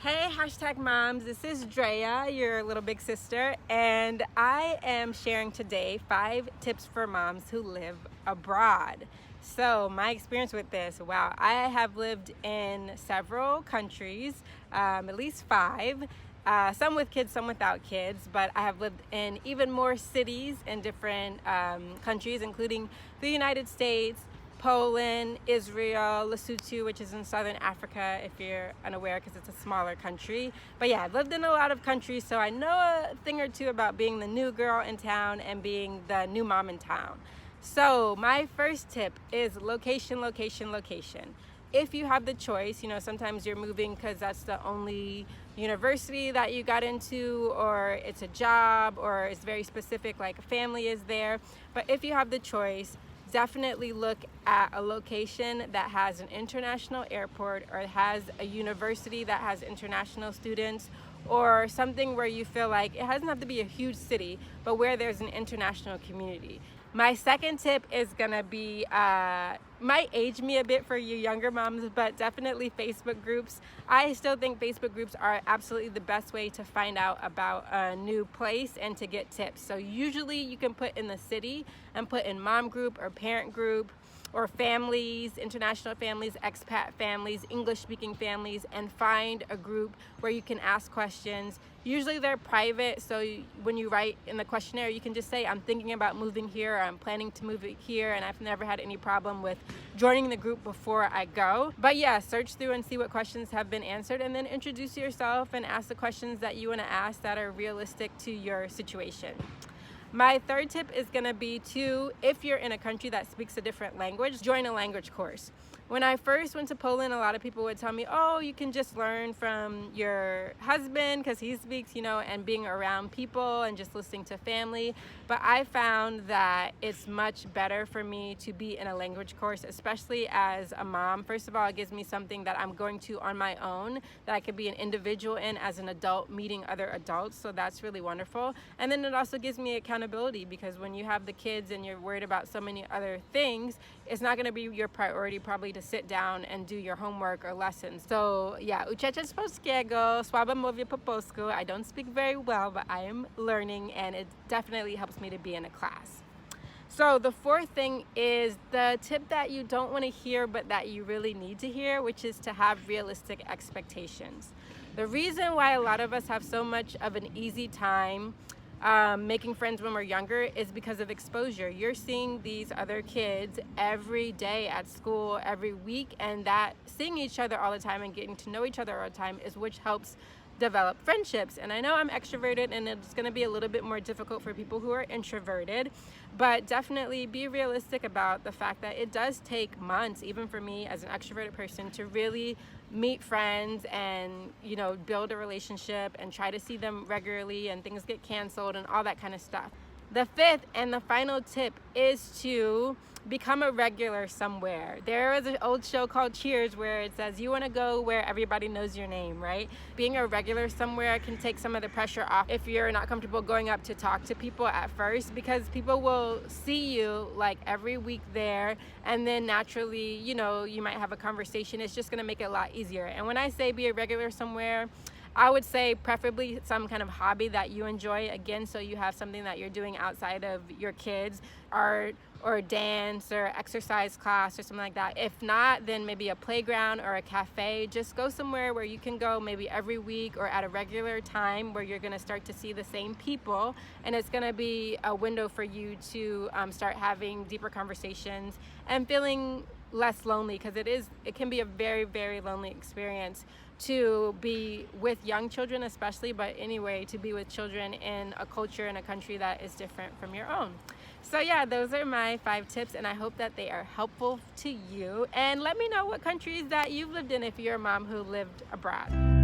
Hey, hashtag moms, this is Drea, your little big sister, and I am sharing today 5 tips for moms who live abroad. So my experience with this, wow, I have lived in several countries, at least 5, some with kids, some without kids, but I have lived in even more cities in different countries, including the United States, Poland, Israel, Lesotho, which is in southern Africa, if you're unaware, because it's a smaller country. But yeah, I've lived in a lot of countries, so I know a thing or two about being the new girl in town and being the new mom in town. So my first tip is location, location, location. If you have the choice, sometimes you're moving because that's the only university that you got into, or it's a job, or it's very specific, like a family is there. But if you have the choice, definitely look at a location that has an international airport, or has a university that has international students, or something where you feel like it doesn't have to be a huge city, but where there's an international community. My second tip is gonna be, might age me a bit for you younger moms, but definitely Facebook groups. I still think Facebook groups are absolutely the best way to find out about a new place and to get tips. So usually you can put in the city and put in mom group or parent group, or families, international families, expat families, English speaking families, and find a group where you can ask questions. Usually they're private, so when you write in the questionnaire, you can just say, I'm thinking about moving here, or I'm planning to move here, and I've never had any problem with joining the group before I go. But yeah, search through and see what questions have been answered, and then introduce yourself and ask the questions that you want to ask that are realistic to your situation. My third tip is gonna be to, if you're in a country that speaks a different language, join a language course. When I first went to Poland, a lot of people would tell me, oh, you can just learn from your husband because he speaks, and being around people and just listening to family. But I found that it's much better for me to be in a language course, especially as a mom. First of all, it gives me something that I'm going to on my own, that I could be an individual in as an adult, meeting other adults. So that's really wonderful. And then it also gives me accountability, because when you have the kids and you're worried about so many other things, it's not going to be your priority probably to sit down and do your homework or lessons. So yeah, uczę z polskiego, słabo mówię po polsku. I don't speak very well, but I am learning, and it definitely helps me to be in a class. So the fourth thing is the tip that you don't want to hear, but that you really need to hear, which is to have realistic expectations. The reason why a lot of us have so much of an easy time making friends when we're younger is because of exposure. You're seeing these other kids every day at school, every week, and that seeing each other all the time and getting to know each other all the time is which helps develop friendships. And I know I'm extroverted, and it's going to be a little bit more difficult for people who are introverted, but definitely be realistic about the fact that it does take months, even for me as an extroverted person, to really meet friends and build a relationship and try to see them regularly, and things get canceled and all that kind of stuff. The fifth and the final tip is to become a regular somewhere. There is an old show called Cheers where it says you want to go where everybody knows your name, right? Being a regular somewhere can take some of the pressure off if you're not comfortable going up to talk to people at first, because people will see you like every week there, and then naturally, you might have a conversation. It's just going to make it a lot easier. And when I say be a regular somewhere, I would say preferably some kind of hobby that you enjoy, again, so you have something that you're doing outside of your kids, art or dance or exercise class or something like that. If not, then maybe a playground or a cafe. Just go somewhere where you can go maybe every week or at a regular time, where you're going to start to see the same people, and it's going to be a window for you to start having deeper conversations and feeling less lonely, because it can be a very, very lonely experience to be with young children especially, but anyway, to be with children in a culture in a country that is different from your own. So yeah, those are my 5 tips, and I hope that they are helpful to you. And let me know what countries that you've lived in if you're a mom who lived abroad.